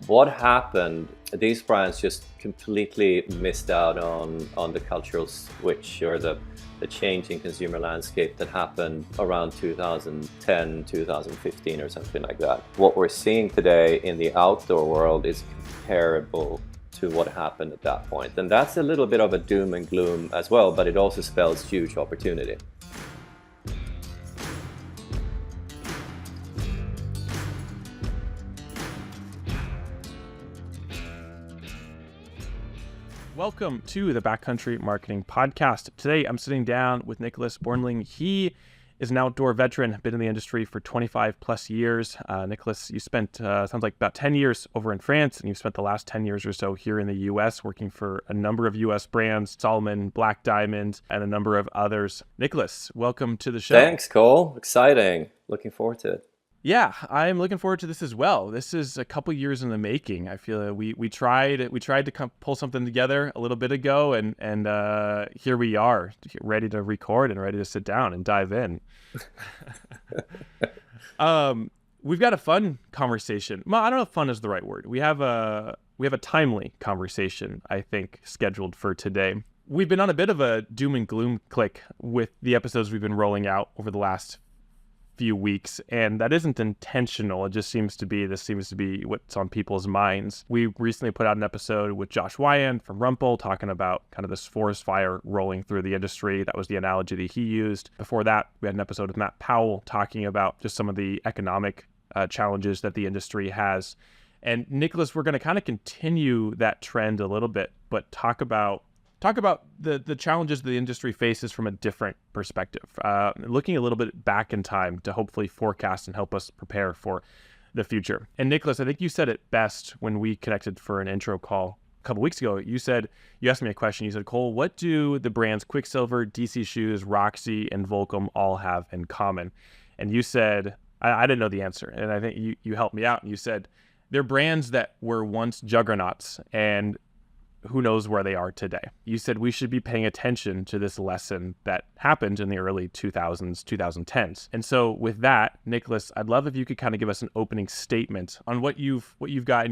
what happened, these brands just completely missed out on the cultural switch or the change in consumer landscape that happened around 2010, 2015 or something like that. What we're seeing today in the outdoor world is comparable to what happened at that point. And that's a little bit of a doom and gloom as well, but it also spells huge opportunity. Welcome to the Backcountry Marketing Podcast. Today, I'm sitting down with Niclas Bornling. He is an outdoor veteran, been in the industry for 25 plus years. Niclas, you spent, sounds like about 10 years over in France, and you've spent the last 10 years or so here in the US, working for a number of US brands, Salomon, Black Diamond, and a number of others. Niclas, welcome to the show. Thanks, Cole. Exciting. Looking forward to it. Yeah, I'm looking forward to this as well. This is a couple years in the making. I feel we tried to pull something together a little bit ago, and here we are, ready to record and ready to sit down and dive in. We've got a fun conversation. Well, I don't know if fun is the right word. We have a timely conversation, I think, scheduled for today. We've been on a bit of a doom and gloom click with the episodes we've been rolling out over the last few weeks, and that isn't intentional. It just seems to be what's on people's minds. We recently put out an episode with Josh Wyan from Rumpel talking about kind of this forest fire rolling through the industry. That was the analogy that he used. Before that, we had an episode with Matt Powell talking about just some of the economic challenges that the industry has. And Niclas, we're going to kind of continue that trend a little bit, but talk about the challenges the industry faces from a different perspective, looking a little bit back in time to hopefully forecast and help us prepare for the future. And Niclas, I think you said it best when we connected for an intro call a couple weeks ago. You asked me a question. You said, Cole, what do the brands Quicksilver, DC Shoes, Roxy, and Volcom all have in common? And you said, I didn't know the answer. And I think you helped me out. And you said, they're brands that were once juggernauts, and who knows where they are today. You said we should be paying attention to this lesson that happened in the early 2000s, 2010s. And so with that, Niclas, I'd love if you could kind of give us an opening statement on what you've got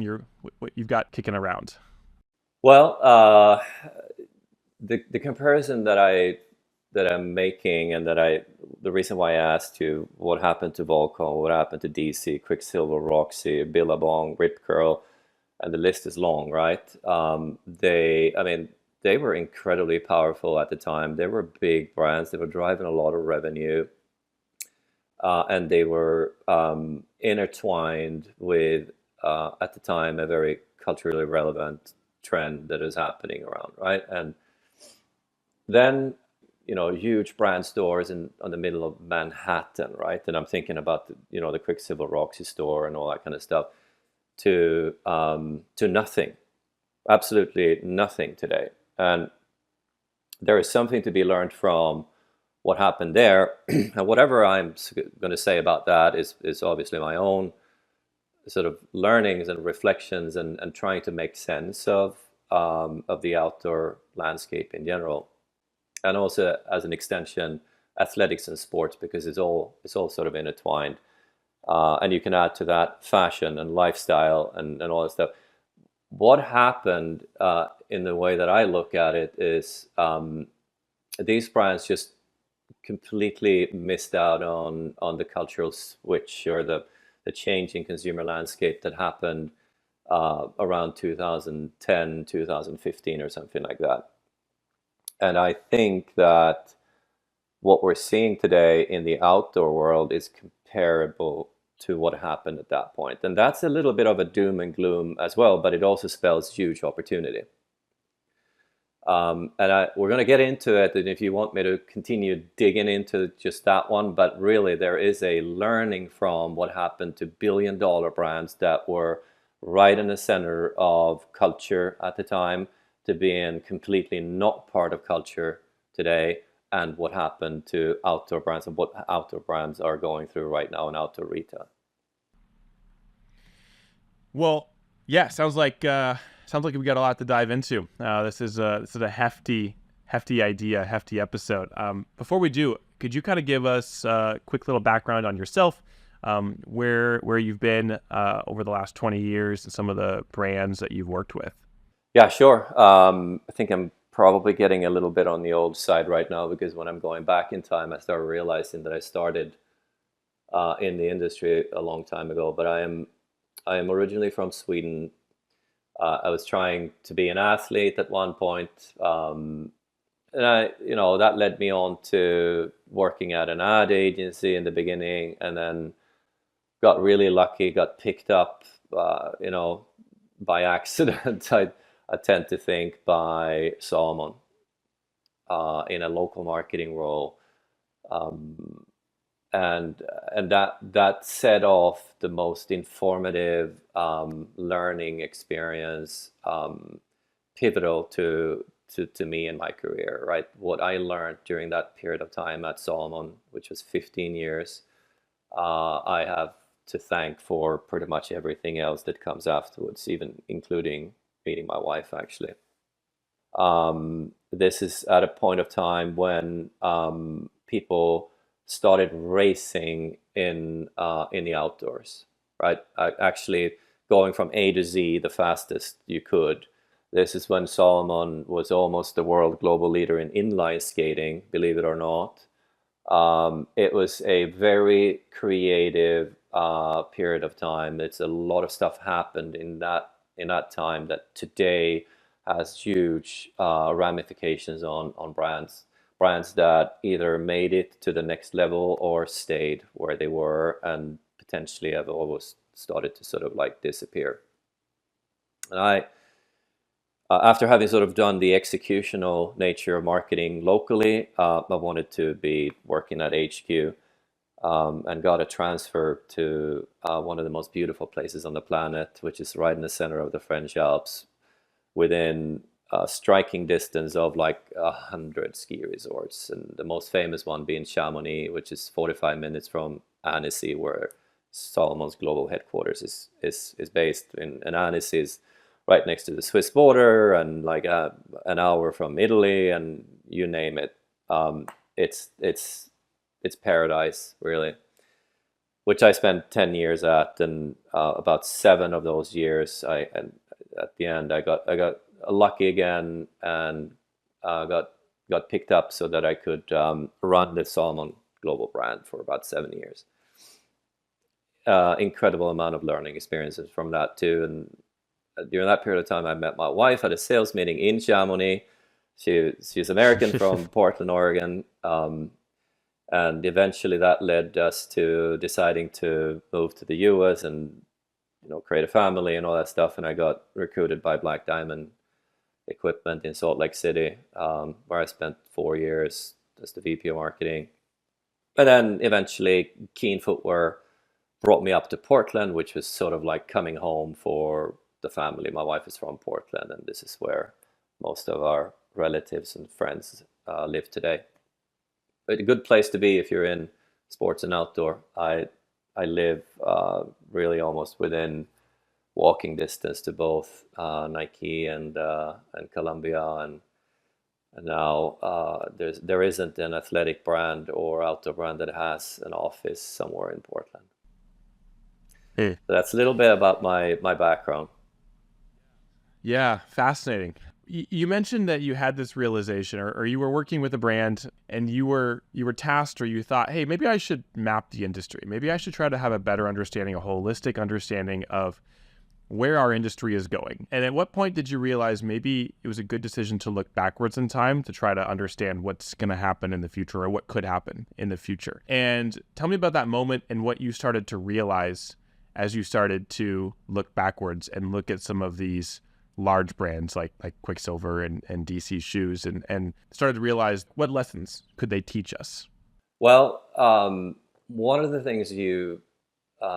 what you've got kicking around. Well, the comparison that I'm making, and the reason why I asked you what happened to Volcom, what happened to DC, Quicksilver, Roxy, Billabong, Rip Curl, and the list is long, right? They were incredibly powerful at the time. They were big brands. They were driving a lot of revenue, and they were intertwined with, at the time, a very culturally relevant trend that is happening around, right? And then, huge brand stores on the middle of Manhattan, right? And I'm thinking about the Quicksilver Roxy store and all that kind of stuff. To nothing, absolutely nothing today. And there is something to be learned from what happened there. And whatever I'm going to say about that is obviously my own sort of learnings and reflections and trying to make sense of the outdoor landscape in general. And also as an extension, athletics and sports, because it's all sort of intertwined. And you can add to that fashion and lifestyle and all that stuff. What happened in the way that I look at it is these brands just completely missed out on the cultural switch or the change in consumer landscape that happened around 2010, 2015 or something like that. And I think that what we're seeing today in the outdoor world is comparable to what happened at that point. And that's a little bit of a doom and gloom as well, but it also spells huge opportunity. And we're going to get into it, and if you want me to continue digging into just that one, but really there is a learning from what happened to billion-dollar brands that were right in the center of culture at the time to being completely not part of culture today, and what happened to outdoor brands and what outdoor brands are going through right now in outdoor retail. Well, yeah, sounds like we got a lot to dive into. This is a hefty idea, hefty episode. Before we do, could you kind of give us a quick little background on yourself, where you've been over the last 20 years and some of the brands that you've worked with. Yeah, sure. I think I'm probably getting a little bit on the old side right now, because when I'm going back in time, I started realizing that I started in the industry a long time ago. But I am originally from Sweden. I was trying to be an athlete at one point, and that led me on to working at an ad agency in the beginning, and then got really lucky, got picked up, by accident. I tend to think, by Salomon in a local marketing role, um, and that set off the most informative learning experience, pivotal to me in my career. Right, what I learned during that period of time at Salomon, which was 15 years, I have to thank for pretty much everything else that comes afterwards, even including meeting my wife, actually. This is at a point of time when people started racing in the outdoors, right? Actually, going from A to Z the fastest you could. This is when Salomon was almost the world global leader in inline skating, believe it or not. It was a very creative period of time. It's a lot of stuff happened in that time that today has huge ramifications on brands that either made it to the next level or stayed where they were, and potentially have almost started to sort of like disappear. And after having sort of done the executional nature of marketing locally, I wanted to be working at HQ, and got a transfer to one of the most beautiful places on the planet, which is right in the center of the French Alps, within striking distance of like 100 ski resorts, and the most famous one being Chamonix, which is 45 minutes from Annecy, where Salomon's global headquarters is based. And Annecy is right next to the Swiss border, and like an hour from Italy, and you name it. It's paradise, really, which I spent 10 years at, and about 7 of those years, and at the end, I got lucky again, and got picked up so that I could run the Salmon global brand for about 7 years. Incredible amount of learning experiences from that too. And during that period of time, I met my wife at a sales meeting in Chamonix. She's American from Portland, Oregon. And eventually that led us to deciding to move to the US and create a family and all that stuff. And I got recruited by Black Diamond Equipment in Salt Lake City, where I spent 4 years as the VP of marketing. And then eventually Keen Footwear brought me up to Portland, which was sort of like coming home for the family. My wife is from Portland, and this is where most of our relatives and friends live today. But a good place to be if you're in sports and outdoor. I live really almost within walking distance to both Nike and Columbia, and now there isn't an athletic brand or outdoor brand that has an office somewhere in Portland. Hmm. So that's a little bit about my background. Yeah, fascinating. You mentioned that you had this realization, or you were working with a brand, and you were tasked, or you thought, hey, maybe I should map the industry. Maybe I should try to have a better understanding, a holistic understanding of where our industry is going. And at what point did you realize maybe it was a good decision to look backwards in time to try to understand what's going to happen in the future, or what could happen in the future? And tell me about that moment and what you started to realize as you started to look backwards and look at some of these large brands like Quicksilver and DC Shoes, and started to realize, what lessons could they teach us? Well, one of the things you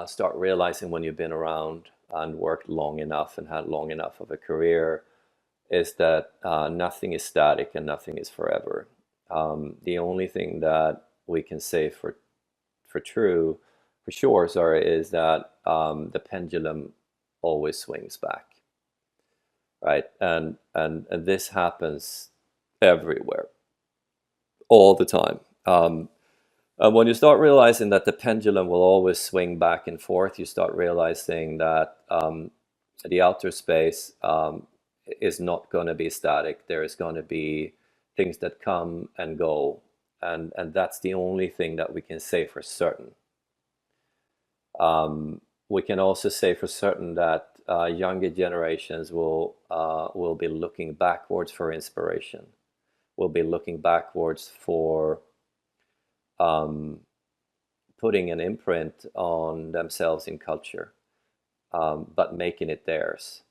start realizing when you've been around and worked long enough and had long enough of a career is that nothing is static and nothing is forever. The only thing that we can say for sure, sorry, is that the pendulum always swings back, right? And this happens everywhere, all the time. When you start realizing that the pendulum will always swing back and forth, you start realizing that the outer space is not going to be static. There is going to be things that come and go, and that's the only thing that we can say for certain. We can also say for certain that younger generations will be looking backwards for inspiration. Will be looking backwards for putting an imprint on themselves in culture, but making it theirs.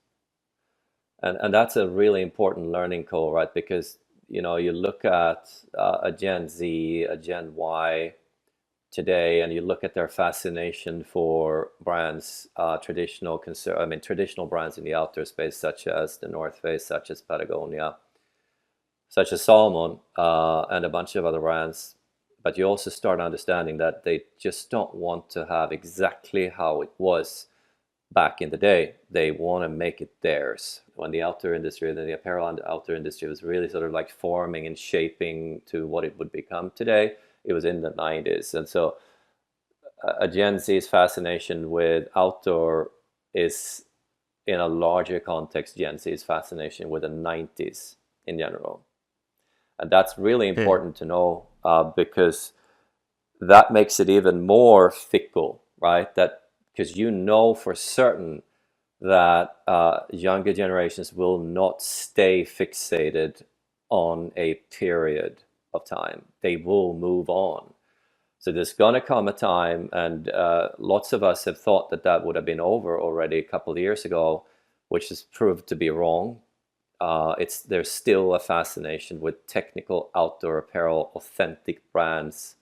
And that's a really important learning curve, right? Because you look at a Gen Z, a Gen Y today, and you look at their fascination for brands, traditional brands in the outdoor space, such as the North Face, such as Patagonia, such as Salmon, and a bunch of other brands. But you also start understanding that they just don't want to have exactly how it was back in the day. They want to make it theirs. When the outdoor industry, the apparel and outdoor industry was really sort of like forming and shaping to what it would become today, it was in the 90s. And so a Gen Z's fascination with outdoor is, in a larger context, Gen Z's fascination with the 90s in general. And that's really important to know, because that makes it even more fickle, right? That because for certain that younger generations will not stay fixated on a period of time. They will move on. So there's going to come a time, and lots of us have thought that would have been over already a couple of years ago, which has proved to be wrong. There's still a fascination with technical outdoor apparel, authentic brands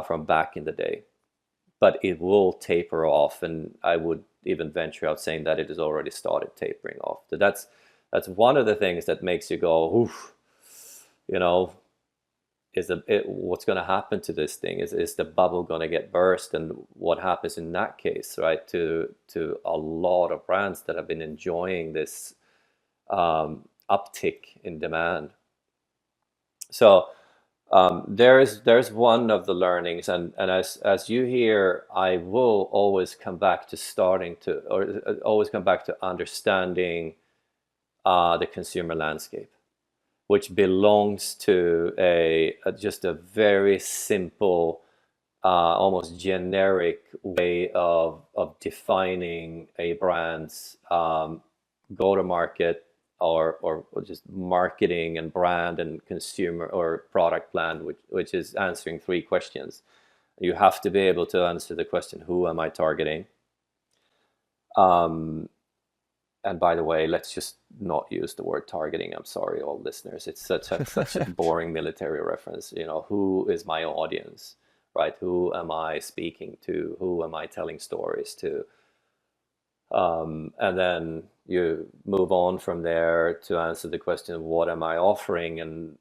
from back in the day. But it will taper off, and I would even venture out saying that it has already started tapering off. So that's one of the things that makes you go, oof, what's going to happen to this thing? Is the bubble going to get burst? And what happens in that case, right? To a lot of brands that have been enjoying this uptick in demand. So there's one of the learnings, and as you hear, I will always come back to always come back to understanding the consumer landscape, which belongs to just a very simple, almost generic way of defining a brand's go-to-market, or just marketing and brand and consumer or product plan, which is answering three questions. You have to be able to answer the question, who am I targeting? And by the way, let's just not use the word targeting. I'm sorry, all listeners. It's such a boring military reference. Who is my audience, right? Who am I speaking to? Who am I telling stories to? And then you move on from there to answer the question, what am I offering? And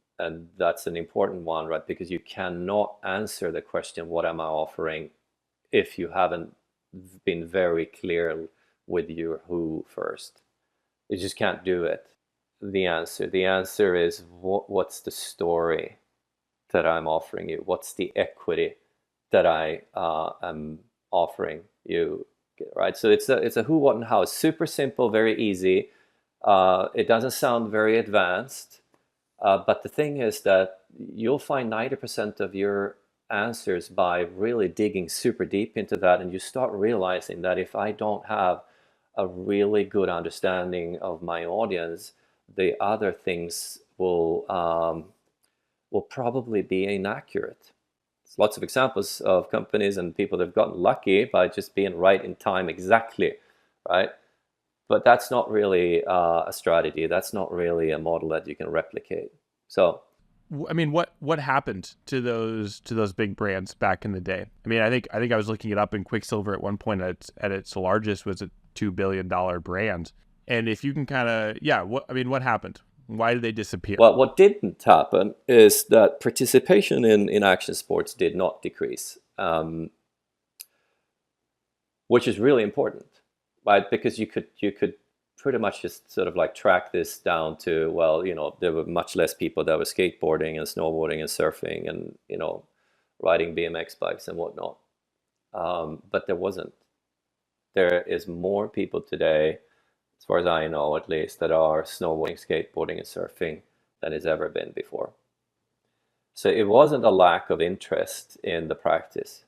that's an important one, right? Because you cannot answer the question, what am I offering, if you haven't been very clear with your who first. You just can't do it. The answer is, what's the story that I'm offering you? What's the equity that I am offering you? Right, so it's a who, what, and how. It's super simple, very easy. It doesn't sound very advanced, but the thing is that you'll find 90% of your answers by really digging super deep into that, and you start realizing that if I don't have a really good understanding of my audience, the other things will probably be inaccurate. Lots of examples of companies and people that have gotten lucky by just being right in time exactly, right? But that's not really a strategy. That's not really a model that you can replicate. So, I mean, what happened to those big brands back in the day? I mean, I think I was looking it up, and Quicksilver at one point at its largest was a $2 billion brand. And if you can kind of, what happened? Why did they disappear? Well, what didn't happen is that participation in action sports did not decrease, which is really important, right? Because you could pretty much just sort of like track this down to, well, there were much less people that were skateboarding and snowboarding and surfing and riding BMX bikes and whatnot. But there wasn't. There is more people today, as far as I know at least, that are snowboarding, skateboarding, and surfing than has ever been before. So it wasn't a lack of interest in the practice.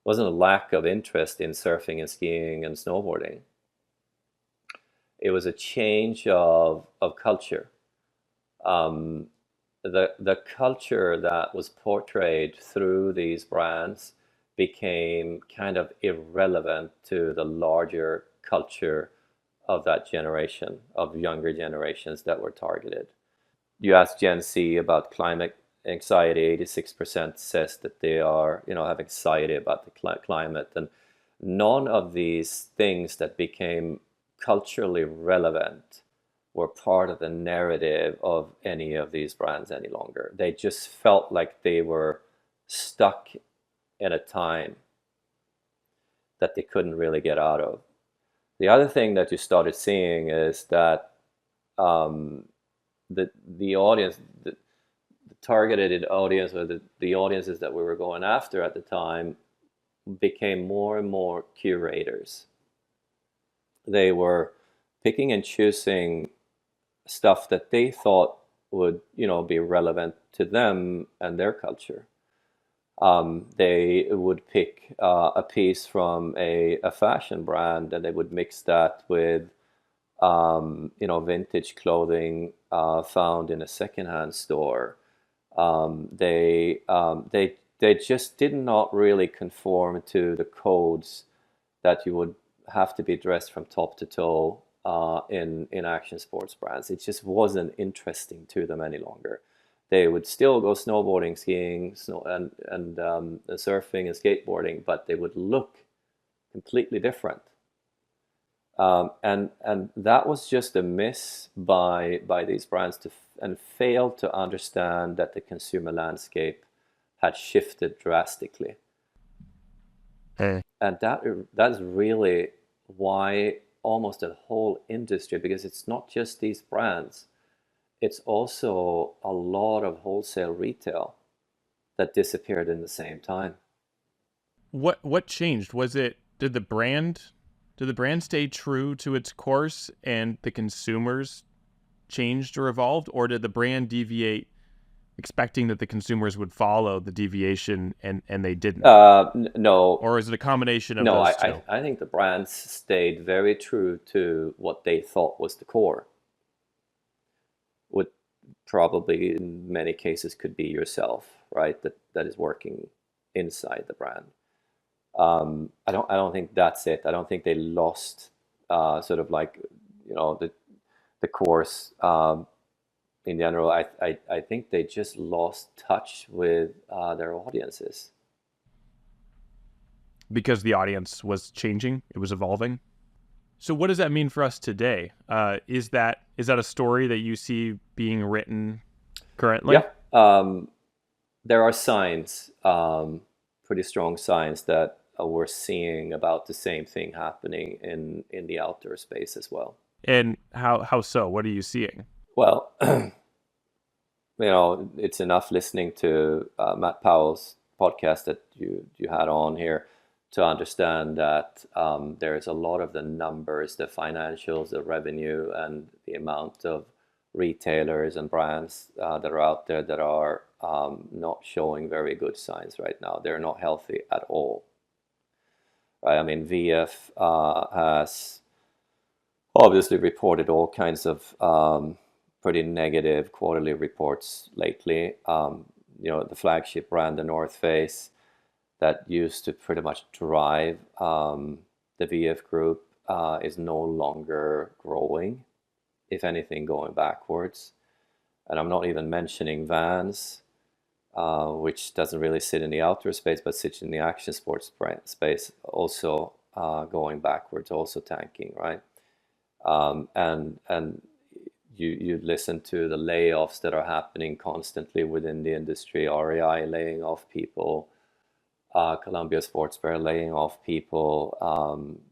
It wasn't a lack of interest in surfing and skiing and snowboarding. It was a change of culture. Um, the culture that was portrayed through these brands became kind of irrelevant to the larger culture of that generation, of younger generations that were targeted. You ask Gen Z about climate anxiety, 86% says that they are, have anxiety about the climate. And none of these things that became culturally relevant were part of the narrative of any of these brands any longer. They just felt like they were stuck in a time that they couldn't really get out of. The other thing that you started seeing is that the audience, the targeted audience, or the audiences that we were going after at the time became more and more curators. They were picking and choosing stuff that they thought would, be relevant to them and their culture. They would pick a piece from a fashion brand, and they would mix that with, vintage clothing found in a secondhand store. They just did not really conform to the codes that you would have to be dressed from top to toe in action sports brands. It just wasn't interesting to them any longer. They would still go snowboarding, skiing, and surfing and skateboarding, but they would look completely different. And that was just a miss by these brands and failed to understand that the consumer landscape had shifted drastically. Hey. And that's really why almost the whole industry, because it's not just these brands, it's also a lot of wholesale retail that disappeared in the same time. What changed? Did the brand stay true to its course and the consumers changed or evolved, or did the brand deviate expecting that the consumers would follow the deviation and they didn't? No. Or is it a combination of No, those two? I think the brands stayed very true to what they thought was the core. Would probably in many cases could be yourself, right? That is working inside the brand. I don't think that's it. I don't think they lost sort of like the course in general. I think they just lost touch with their audiences. Because the audience was changing, it was evolving. So what does that mean for us today? Is that a story that you see being written currently? Yeah, there are signs, pretty strong signs that we're seeing about the same thing happening in the outdoor space as well. And how so? What are you seeing? Well, it's enough listening to Matt Powell's podcast that you had on here to understand that there is a lot of the numbers, the financials, the revenue, and the amount of retailers and brands that are out there that are not showing very good signs right now. They're not healthy at all. Right? I mean, VF has obviously reported all kinds of pretty negative quarterly reports lately. The flagship brand, the North Face, that used to pretty much drive the VF group is no longer growing, if anything, going backwards. And I'm not even mentioning Vans, which doesn't really sit in the outdoor space, but sits in the action sports space, also going backwards, also tanking, right? And you listen to the layoffs that are happening constantly within the industry. REI laying off people, Columbia Sportswear laying off people,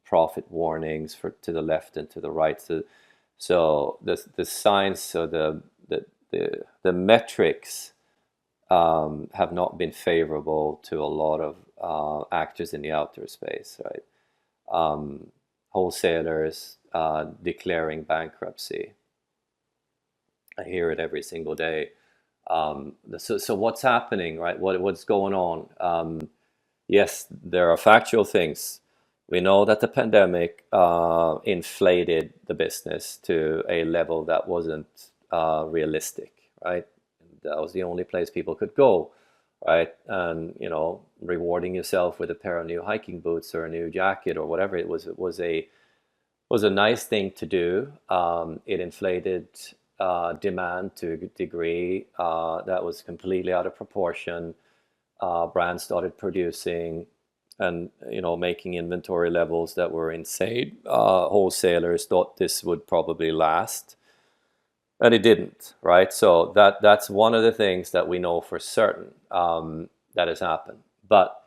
profit warnings to the left and to the right. So the signs, so the metrics have not been favorable to a lot of actors in the outdoor space, right? Wholesalers declaring bankruptcy. I hear it every single day. So what's happening, right? What's going on? Yes, there are factual things. We know that the pandemic inflated the business to a level that wasn't realistic, right? That was the only place people could go, right? And rewarding yourself with a pair of new hiking boots or a new jacket or whatever it was a nice thing to do. It inflated demand to a degree that was completely out of proportion. Brands started producing and making inventory levels that were insane. Wholesalers thought this would probably last, and it didn't, right? So that's one of the things that we know for certain that has happened. But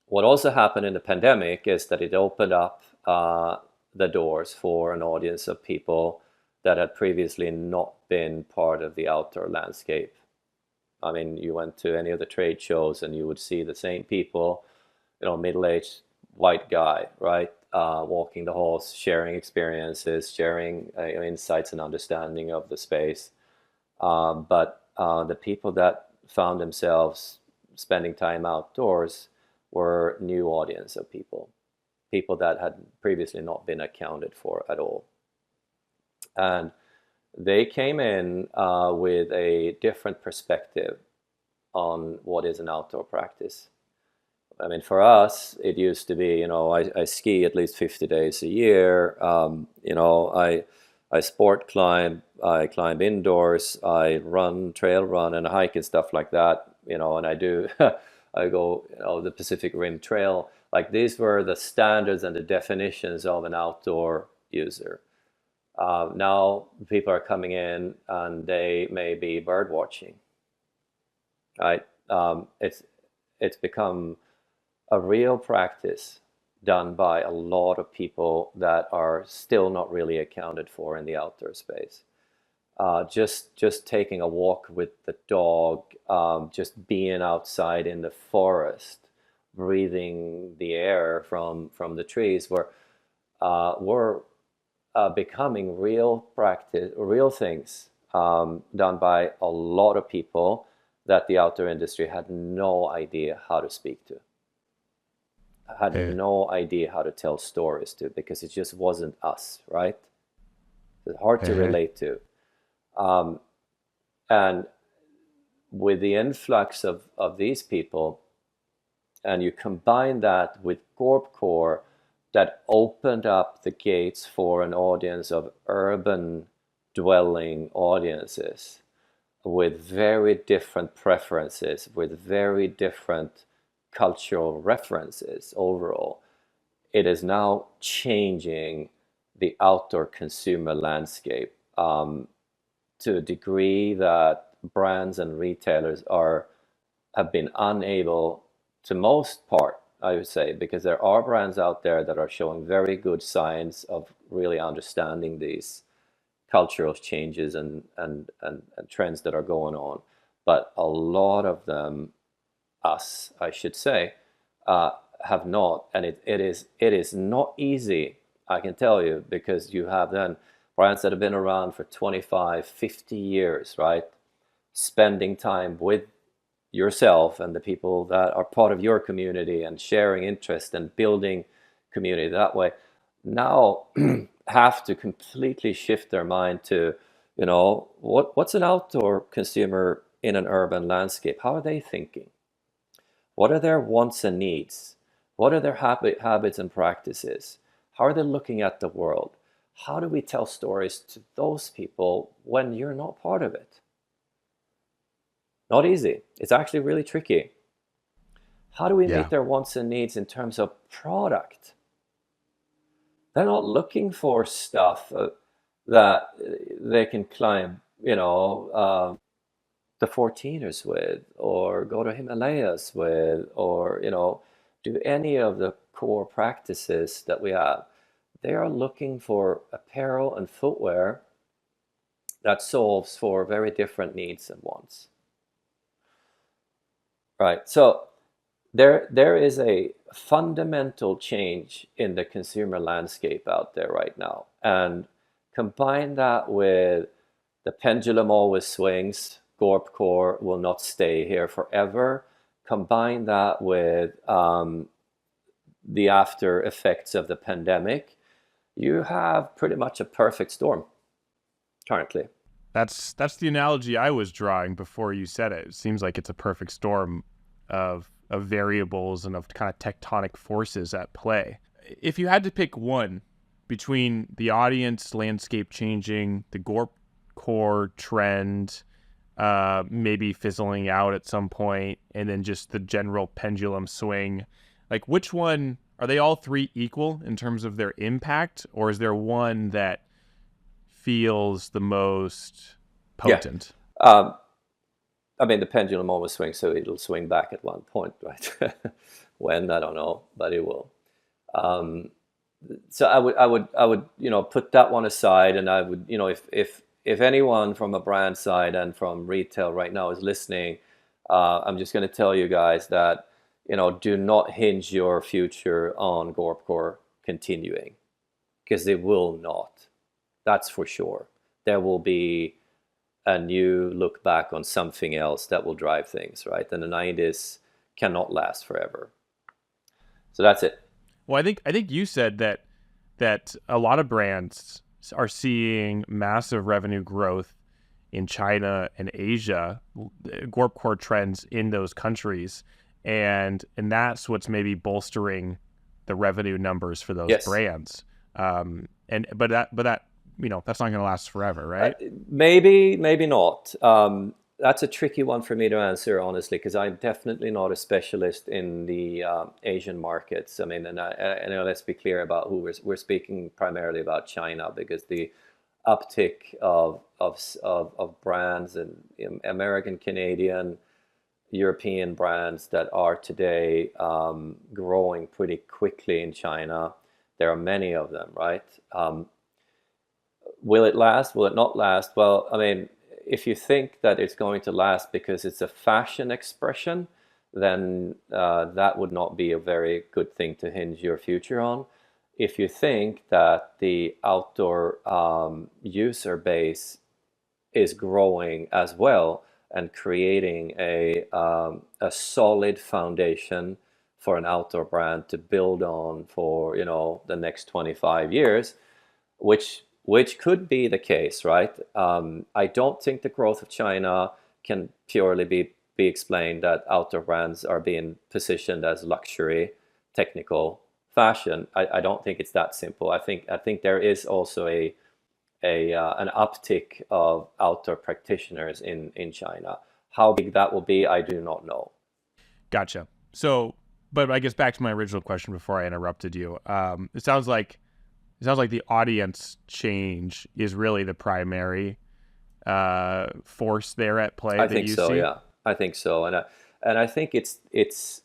what also happened in the pandemic is that it opened up the doors for an audience of people that had previously not been part of the outdoor landscape. I mean, you went to any of the trade shows and you would see the same people, middle-aged white guy, right? Walking the halls, sharing experiences, sharing insights and understanding of the space. But the people that found themselves spending time outdoors were new audience of people that had previously not been accounted for at all. And they came in with a different perspective on what is an outdoor practice. I mean, for us, it used to be, I ski at least 50 days a year. I sport climb, I climb indoors, I run, trail run, and hike and stuff like that. And I do, I go, the Pacific Rim Trail. Like these were the standards and the definitions of an outdoor user. Now people are coming in and they may be bird watching, right? It's become a real practice done by a lot of people that are still not really accounted for in the outdoor space. Just taking a walk with the dog, just being outside in the forest, breathing the air from the trees, were becoming real practice, real things done by a lot of people that the outdoor industry had no idea how to speak to, had Yeah. no idea how to tell stories to, because it just wasn't us, right? It's hard to Uh-huh. relate to. Um, and with the influx of these people, and you combine that with Gorpcore, that opened up the gates for an audience of urban dwelling audiences with very different preferences, with very different cultural references overall. It is now changing the outdoor consumer landscape to a degree that brands and retailers have been unable, to most part, I would say, because there are brands out there that are showing very good signs of really understanding these cultural changes and trends that are going on. But a lot of them, us, I should say, uh, have not. And it is not easy, I can tell you, because you have then brands that have been around for 25, 50 years, right? Spending time with yourself and the people that are part of your community and sharing interest and building community that way, now have to completely shift their mind to, what's an outdoor consumer in an urban landscape? How are they thinking? What are their wants and needs? What are their habits and practices? How are they looking at the world? How do we tell stories to those people when you're not part of it? Not easy. It's actually really tricky. How do we meet Yeah. their wants and needs in terms of product? They're not looking for stuff that they can climb, the 14ers with, or go to Himalayas with, or, do any of the core practices that we have. They are looking for apparel and footwear that solves for very different needs and wants. Right. So there is a fundamental change in the consumer landscape out there right now. And combine that with the pendulum always swings, Gorp Core will not stay here forever. Combine that with the after effects of the pandemic, you have pretty much a perfect storm currently. That's the analogy I was drawing before you said it. It seems like it's a perfect storm of variables and of kind of tectonic forces at play. If you had to pick one between the audience landscape changing, the Gorp core trend maybe fizzling out at some point, and then just the general pendulum swing, like which one are they all three equal in terms of their impact, or is there one that feels the most Yeah. potent? Um, I mean, the pendulum always swings, so it'll swing back at one point, right? When, I don't know, but it will. Um, so I would, put that one aside, and I would, if anyone from a brand side and from retail right now is listening, I'm just going to tell you guys that, do not hinge your future on Gorpcore continuing, because they will not. That's for sure. There will be a new look back on something else that will drive things, right? And the 90s cannot last forever. So that's it. Well, I think you said that a lot of brands are seeing massive revenue growth in China and Asia, Gorp core trends in those countries, and that's what's maybe bolstering the revenue numbers for those Yes. brands. And but that that's not going to last forever, right? Maybe not. That's a tricky one for me to answer, honestly, because I'm definitely not a specialist in the Asian markets. I mean, and let's be clear about who we're speaking primarily about China, because the uptick of brands and American, Canadian, European brands that are today growing pretty quickly in China. There are many of them, right? Will it last? Will it not last? Well, I mean, if you think that it's going to last because it's a fashion expression, then that would not be a very good thing to hinge your future on. If you think that the outdoor user base is growing as well and creating a solid foundation for an outdoor brand to build on for the next 25 years, which could be the case, right? I don't think the growth of China can purely be explained that outdoor brands are being positioned as luxury, technical, fashion. I don't think it's that simple. I think there is also an uptick of outdoor practitioners in China. How big that will be, I do not know. Gotcha. So, but I guess back to my original question before I interrupted you. It sounds like the audience change is really the primary force there at play I that think you so, see. yeah. I think so, and I think it's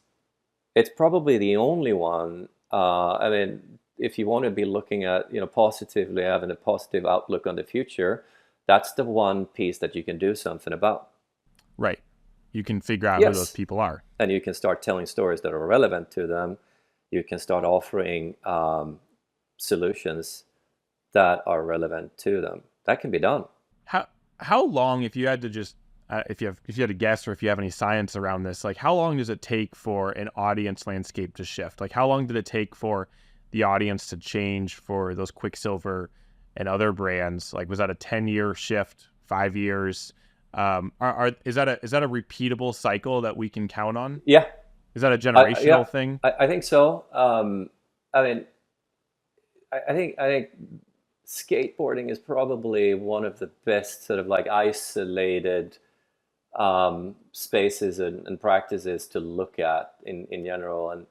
probably the only one. I mean, if you want to be looking at positively, having a positive outlook on the future, that's the one piece that you can do something about. Right. You can figure out who those Yes, people are. and you can start telling stories that are relevant to them. You can start offering solutions that are relevant to them. That can be done. How long, if you had to just if you had to guess, or if you have any science around this, like how long does it take for an audience landscape to shift? Like how long did it take for the audience to change for those Quicksilver and other brands? Like was that a 10-year shift, 5 years? Is that a repeatable cycle that we can count on? Yeah, Is that a yeah, generational thing? I think so. I mean, I think skateboarding is probably one of the best sort of like isolated spaces and practices to look at in general, and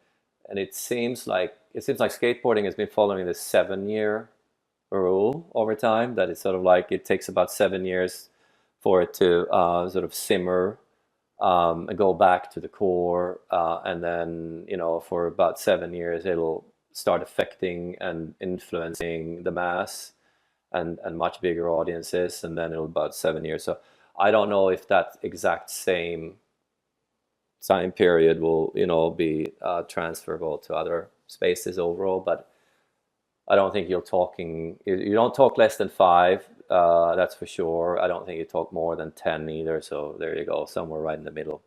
it seems like skateboarding has been following this 7-year rule over time. That it's sort of like it takes about 7 years for it to sort of simmer and go back to the core, and then for about 7 years it'll start affecting and influencing the mass and much bigger audiences, and then it'll about 7 years. So I don't know if that exact same time period will, be transferable to other spaces overall. But I don't think you don't talk less than 5, that's for sure. I don't think you talk more than 10 either. So there you go, somewhere right in the middle.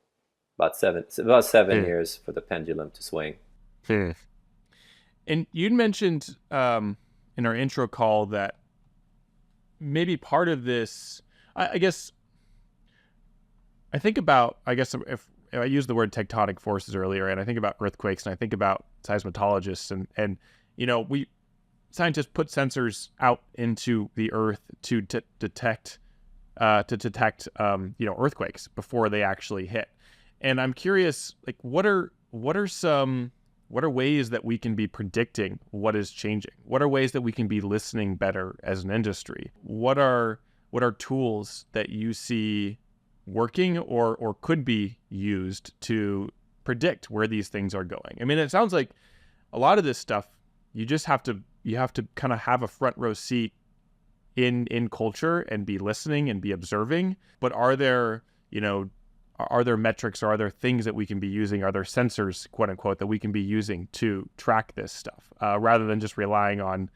About 7 years for the pendulum to swing. Hmm. And you'd mentioned in our intro call that maybe part of this, I guess, I think about, I guess if I used the word tectonic forces earlier, and I think about earthquakes, and I think about seismologists, and we scientists put sensors out into the earth to detect earthquakes before they actually hit. And I'm curious, like, what are ways that we can be predicting what is changing? What are ways that we can be listening better as an industry? What are tools that you see working or could be used to predict where these things are going? I mean, it sounds like a lot of this stuff you just have to kind of have a front row seat in culture and be listening and be observing. But are there metrics, or are there things that we can be using? Are there sensors, quote unquote, that we can be using to track this stuff rather than just relying on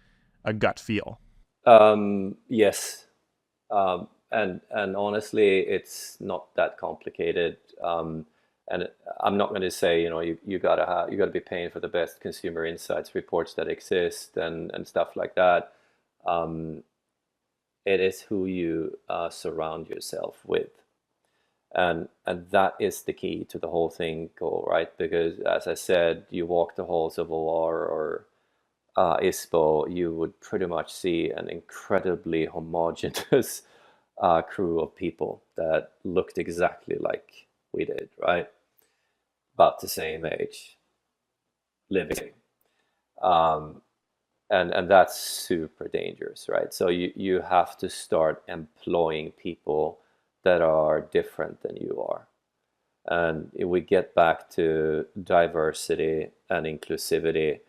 a gut feel? Yes. And honestly, it's not that complicated. And I'm not going to say, you gotta be paying for the best consumer insights reports that exist and stuff like that. Um, it is who you surround yourself with, and that is the key to the whole thing, goal, right? Because as I said, you walk the halls of OR or ISPO, you would pretty much see an incredibly homogeneous crew of people that looked exactly like we did, right? About the same age, living. Um, and that's super dangerous, right? So you have to start employing people that are different than you are. And if we get back to diversity and inclusivity,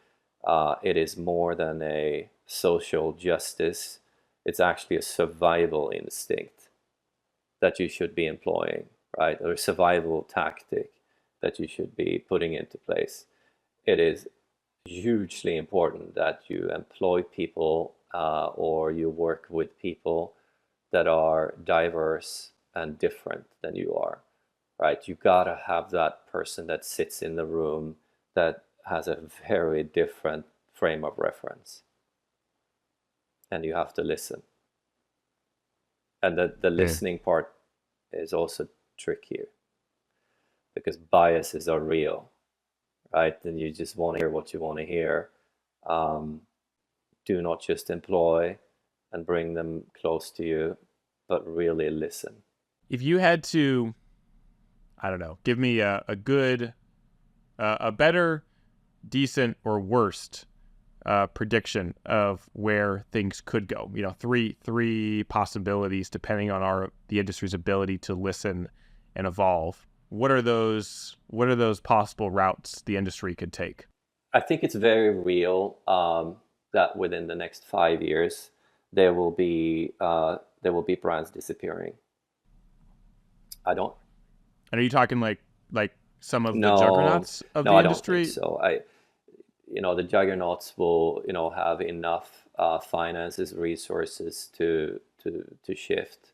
it is more than a social justice. It's actually a survival instinct that you should be employing, right? Or a survival tactic that you should be putting into place. It is hugely important that you employ people or you work with people that are diverse and different than you are, right? You gotta have that person that sits in the room that has a very different frame of reference, and you have to listen. And the Yeah. listening part is also trickier because biases are real, right? And you just want to hear what you want to hear. Um, do not just employ and bring them close to you, but really listen. If you had to, I don't know, give me a good, a better, decent, or worst prediction of where things could go. Three possibilities depending on the industry's ability to listen and evolve. What are those possible routes the industry could take? I think it's very real that within the next 5 years there will be brands disappearing. I don't. And are you talking like some of the No, juggernauts of no, the I don't think industry? so. The juggernauts will, have enough finances, resources to shift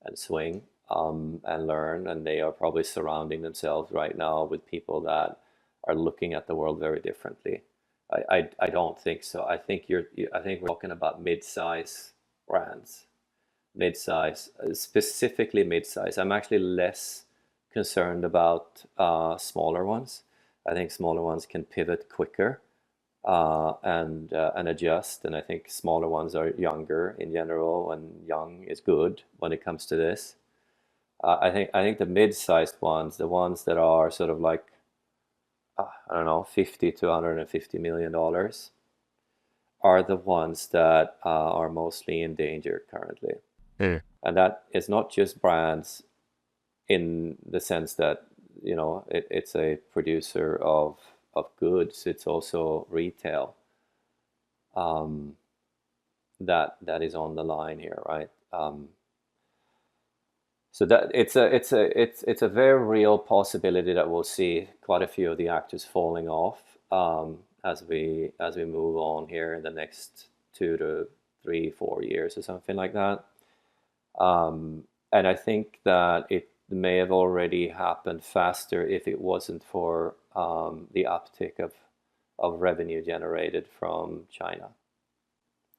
and swing and learn, and they are probably surrounding themselves right now with people that are looking at the world very differently. I don't think so. I think we're talking about mid-size brands, mid-size, specifically mid-size. I'm actually less concerned about smaller ones. I think smaller ones can pivot quicker and adjust. And I think smaller ones are younger in general, and young is good when it comes to this. I think the mid-sized ones, the ones that are sort of like I don't know, 50 to 150 million dollars, are the ones that are mostly in danger currently. Yeah. And that is not just brands in the sense that it's a producer of goods. It's also retail um, that is on the line here, right? So that it's a very real possibility that we'll see quite a few of the actors falling off as we move on here in the next 2 to 3, 4 years or something like that. And I think that it may have already happened faster if it wasn't for the uptick of revenue generated from China.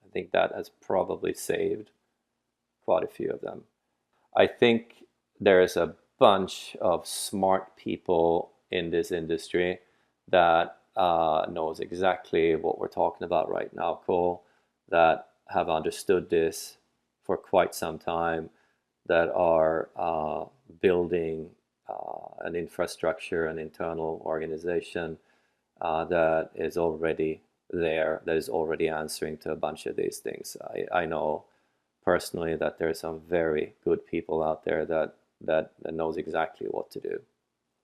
I think that has probably saved quite a few of them. I think there's a bunch of smart people in this industry that knows exactly what we're talking about right now, Cole, that have understood this for quite some time, that are building an infrastructure, an internal organization that is already there, that is already answering to a bunch of these things. I know personally that there's some very good people out there that knows exactly what to do.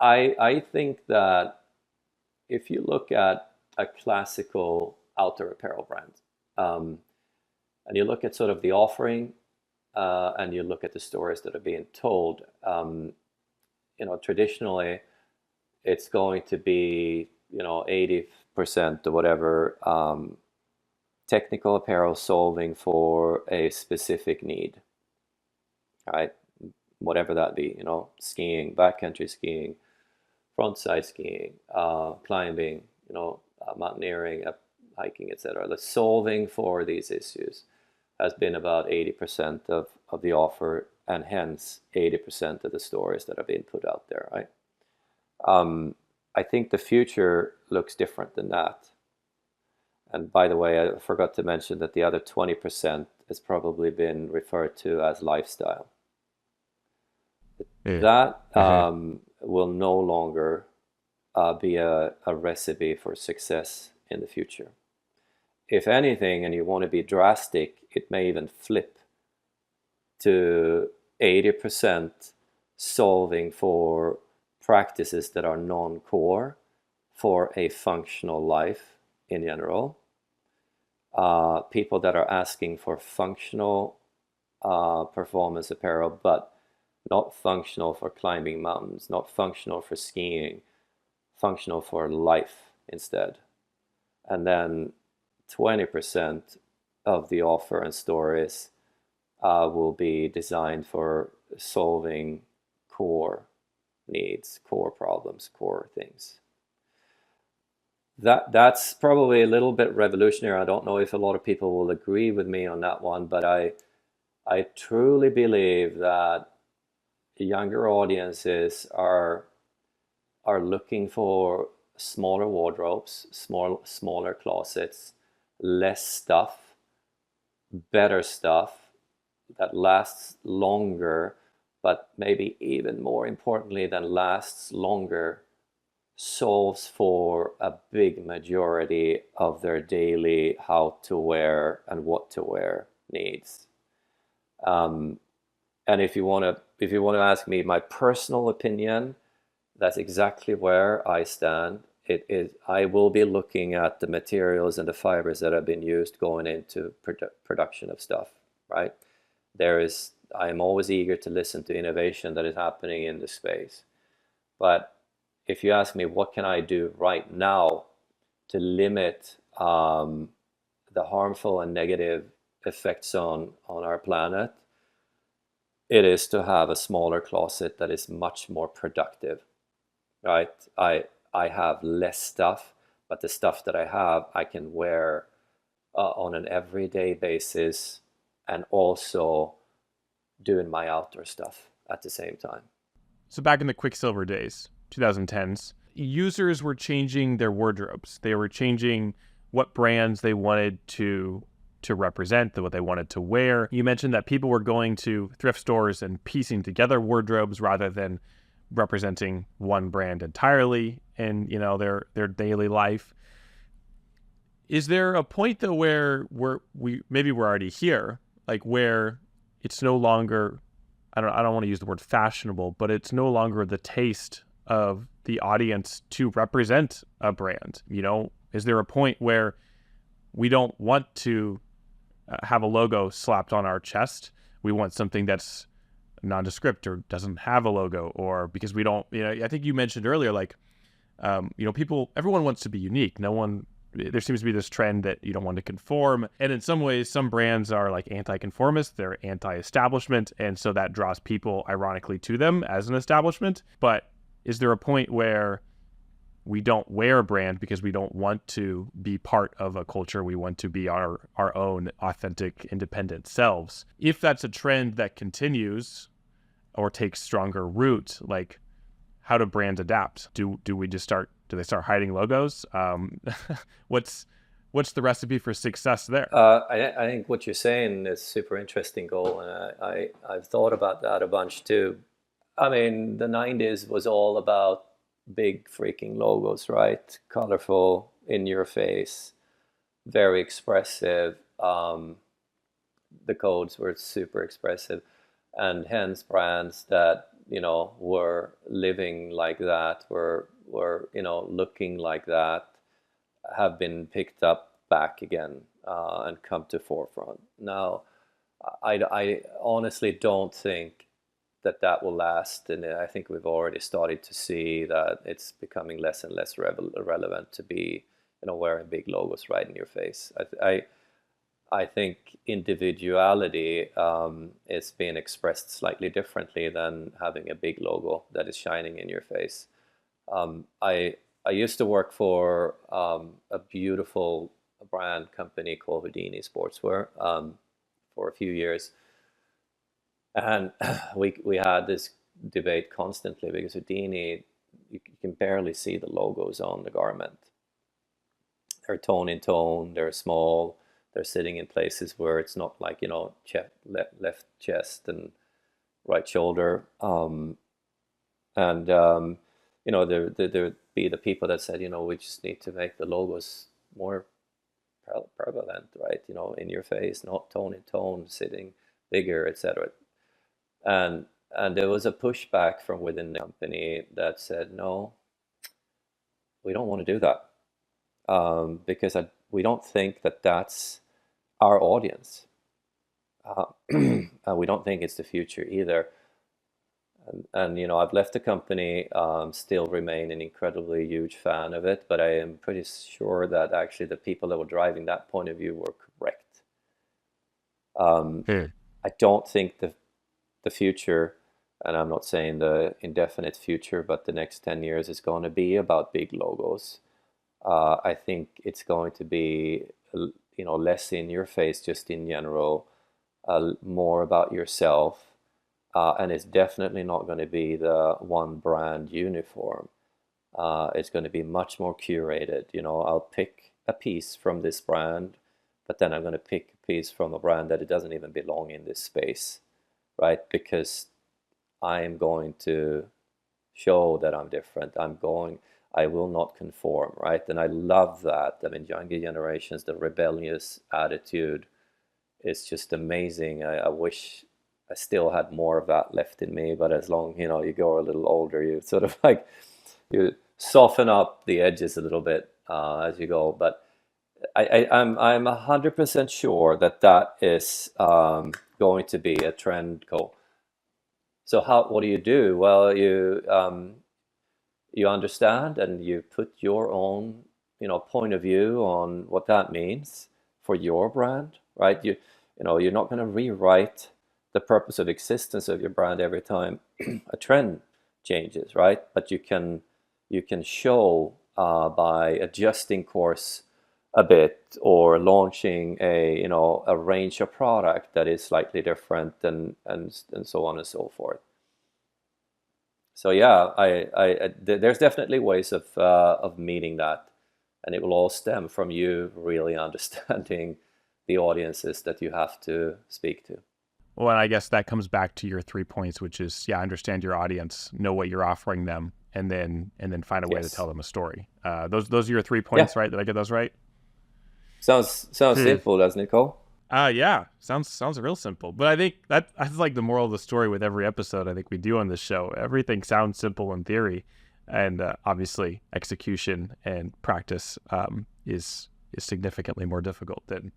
I think that if you look at a classical outdoor apparel brand, and you look at sort of the offering, and you look at the stories that are being told, traditionally it's going to be 80% or whatever, technical apparel solving for a specific need, right? Whatever that be, skiing, backcountry skiing, frontside skiing, climbing, mountaineering, hiking, etc. The solving for these issues has been about 80% of the offer, and hence 80% of the stories that are being put out there, right? I think the future looks different than that. And by the way, I forgot to mention that the other 20% has probably been referred to as lifestyle. Yeah. That will no longer be a recipe for success in the future. If anything, and you want to be drastic, it may even flip to 80% solving for practices that are non-core for a functional life in general. People that are asking for functional performance apparel, but not functional for climbing mountains, not functional for skiing, functional for life instead. And then 20% of the offer and stories will be designed for solving core needs, core problems, core things. That's probably a little bit revolutionary. I don't know if a lot of people will agree with me on that one, but I truly believe that younger audiences are looking for smaller wardrobes, smaller closets, less stuff, better stuff that lasts longer, but maybe even more importantly than lasts longer, solves for a big majority of their daily how to wear and what to wear needs. And if you want to ask me my personal opinion, that's exactly where I stand. I will be looking at the materials and the fibers that have been used going into production of stuff, right? I am always eager to listen to innovation that is happening in the space. But if you ask me what can I do right now to limit the harmful and negative effects on our planet, it is to have a smaller closet that is much more productive, right? I have less stuff, but the stuff that I have, I can wear on an everyday basis, and also doing my outdoor stuff at the same time. So back in the Quicksilver days, 2010s, users were changing their wardrobes. They were changing what brands they wanted to represent, what they wanted to wear. You mentioned that people were going to thrift stores and piecing together wardrobes rather than representing one brand entirely in their daily life. Is there a point though where we're already here, like where it's no longer, I don't want to use the word fashionable, but it's no longer the taste of the audience to represent a brand? Is there a point where we don't want to have a logo slapped on our chest? We want something that's nondescript or doesn't have a logo, or because we don't, I think you mentioned earlier, like, everyone wants to be unique. There seems to be this trend that you don't want to conform. And in some ways, some brands are like anti-conformist, they're anti-establishment. And so that draws people ironically to them as an establishment. But is there a point where we don't wear a brand because we don't want to be part of a culture? We want to be our own authentic, independent selves. If that's a trend that continues or takes stronger root, like, how do brands adapt? Do they start hiding logos? What's the recipe for success there? I think what you're saying is super interesting, goal, and I've thought about that a bunch too. I mean, the 90s was all about big freaking logos, right? Colorful, in your face, very expressive. The codes were super expressive, and hence brands that were living like that, were looking like that, have been picked up back again and come to forefront. Now, I honestly don't think that will last, and I think we've already started to see that it's becoming less and less relevant to be wearing big logos right in your face. I think individuality is being expressed slightly differently than having a big logo that is shining in your face. I used to work for a beautiful brand company called Houdini Sportswear for a few years, and we had this debate constantly because Houdini, you can barely see the logos on the garment. They're tone in tone, they're small, they're sitting in places where it's not like, left chest and right shoulder. There would be the people that said, we just need to make the logos more prevalent, right? In your face, not tone in tone, sitting bigger, etc. And there was a pushback from within the company that said, no, we don't want to do that because we don't think that that's our audience. We don't think it's the future either. And I've left the company, still remain an incredibly huge fan of it, but I am pretty sure that actually the people that were driving that point of view were correct. I don't think the future, and I'm not saying the indefinite future, but the next 10 years is going to be about big logos. I think it's going to be, less in your face, just in general, more about yourself. And it's definitely not going to be the one brand uniform. It's going to be much more curated. I'll pick a piece from this brand, but then I'm going to pick a piece from a brand that it doesn't even belong in this space, right? Because I'm going to show that I'm different. I will not conform, right? And I love that. I mean, younger generations, the rebellious attitude is just amazing. I wish I still had more of that left in me, but as long, you go a little older, you sort of like, you soften up the edges a little bit as you go. But I'm 100% sure that is going to be a trend goal. So what do you do? Well, you understand and you put your own, point of view on what that means for your brand, right? You're not going to rewrite the purpose of existence of your brand every time a trend changes, right? But you can show by adjusting course a bit or launching a range of product that is slightly different and so on and so forth. So yeah, there's definitely ways of meeting that, and it will all stem from you really understanding the audiences that you have to speak to. Well, and I guess that comes back to your 3 points, which is, understand your audience, know what you're offering them, and then find a way to tell them a story. Those are your 3 points, right? Did I get those right? Sounds simple, doesn't it, Cole? Yeah, sounds real simple. But I think that's like the moral of the story with every episode I think we do on this show. Everything sounds simple in theory, and obviously execution and practice is significantly more difficult than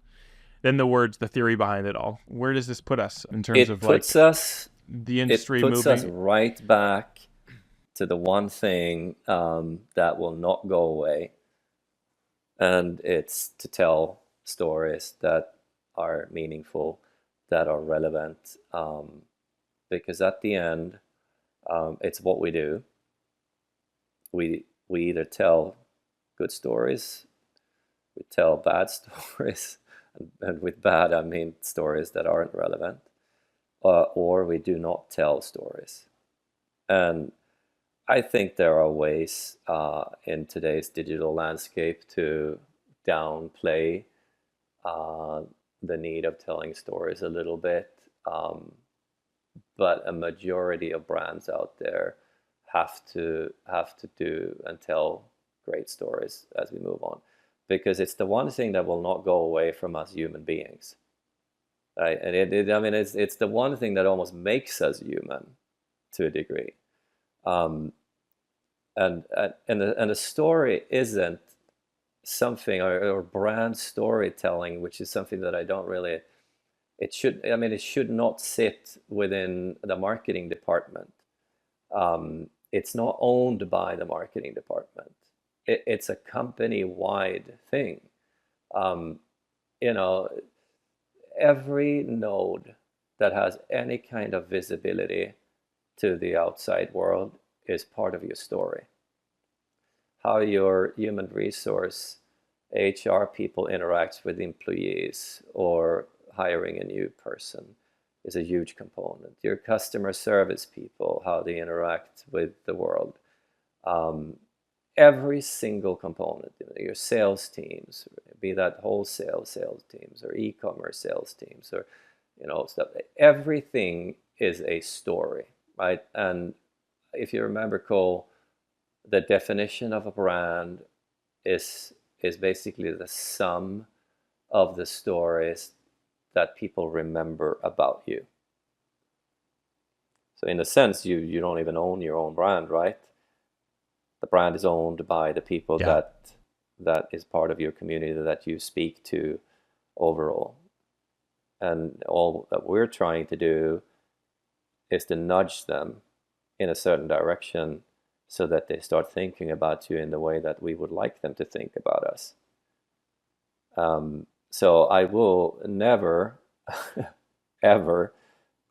the words, the theory behind it all. Where does this put us in terms of us the It industry puts us moving. right back to the one thing that will not go away, and it's to tell stories that are meaningful, that are relevant, because at the end, it's what we do. We either tell good stories, we tell bad stories, and with bad I mean stories that aren't relevant, or we do not tell stories. And I think there are ways in today's digital landscape to downplay uh, the need of telling stories a little bit. Um, but a majority of brands out there have to do and tell great stories as we move on, because it's the one thing that will not go away from us human beings, right? And I mean, it's the one thing that almost makes us human to a degree. Um, and the story isn't something, or brand storytelling, which is something that I don't really. It should, I mean, it should not sit within the marketing department. It's not owned by the marketing department. It's a company-wide thing. Um, you know, every node that has any kind of visibility to the outside world is part of your story. How your human resource HR people interact with employees or hiring a new person is a huge component. Your customer service people, how they interact with the world. Um, every single component, your sales teams, be that wholesale sales teams or e-commerce sales teams, or stuff. Everything is a story, right? And if you remember, Cole, the definition of a brand is basically the sum of the stories that people remember about you. So in a sense, you don't even own your own brand, right? The brand is owned by the people Yeah. that is part of your community that you speak to overall. And all that we're trying to do is to nudge them in a certain direction so that they start thinking about you in the way that we would like them to think about us. So I will never, ever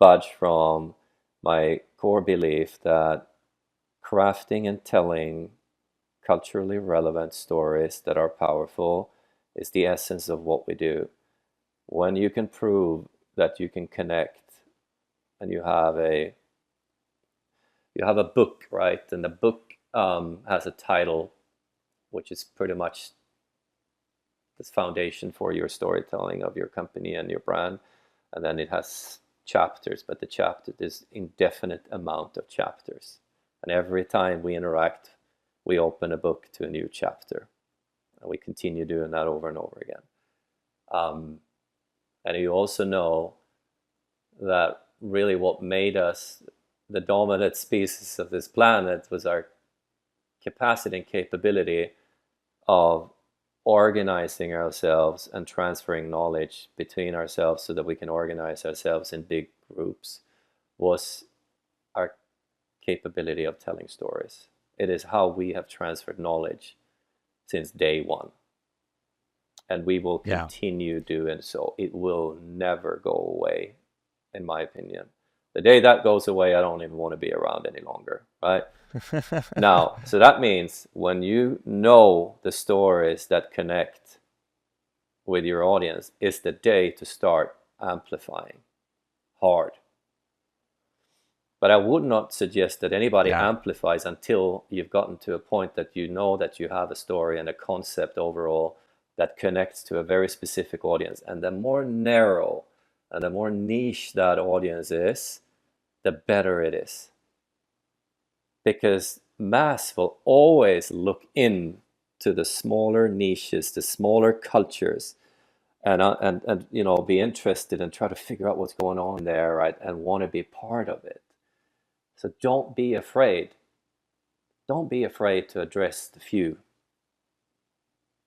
budge from my core belief that crafting and telling culturally relevant stories that are powerful is the essence of what we do. When you can prove that you can connect, and you have a book, right? And the book has a title, which is pretty much the foundation for your storytelling of your company and your brand. And then it has chapters, but the chapter is indefinite amount of chapters. And every time we interact, we open a book to a new chapter. And we continue doing that over and over again. And you also know that really what made us the dominant species of this planet was our capacity and capability of organizing ourselves and transferring knowledge between ourselves so that we can organize ourselves in big groups, was our capability of telling stories. It is how we have transferred knowledge since day one. And we will Yeah. continue doing so. It will never go away, in my opinion. The day that goes away, I don't even want to be around any longer, right? Now, so that means when you know the stories that connect with your audience, is the day to start amplifying hard. But I would not suggest that anybody Yeah. amplifies until you've gotten to a point that you know that you have a story and a concept overall that connects to a very specific audience. And the more narrow and the more niche that audience is, the better it is. Because mass will always look in to the smaller niches, the smaller cultures, and be interested and try to figure out what's going on there, right? And want to be part of it. So don't be afraid. Don't be afraid to address the few.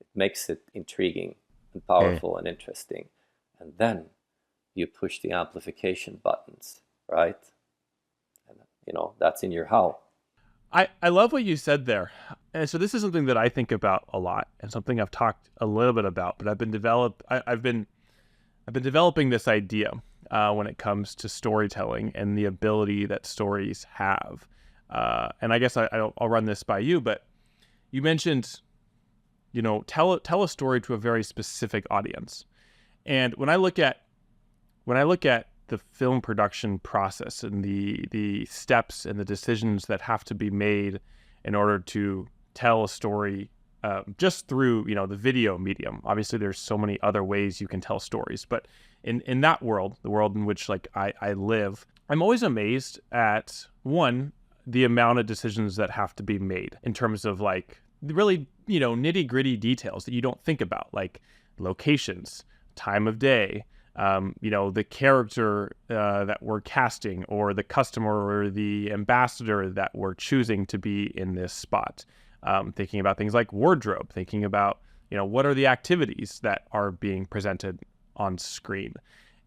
It makes it intriguing and Hey. powerful and interesting. And then you push the amplification buttons, right? That's in your how. I love what you said there. And so this is something that I think about a lot, and something I've talked a little bit about, but I've been developing this idea when it comes to storytelling and the ability that stories have. And I guess I'll run this by you, but you mentioned, tell a story to a very specific audience. And when I look at the film production process and the steps and the decisions that have to be made in order to tell a story, just through the video medium. Obviously, there's so many other ways you can tell stories, but in that world, the world in which I live, I'm always amazed at, one, the amount of decisions that have to be made in terms of really nitty gritty details that you don't think about, like locations, time of day, the character that we're casting, or the customer or the ambassador that we're choosing to be in this spot. Thinking about things like wardrobe, thinking about, what are the activities that are being presented on screen.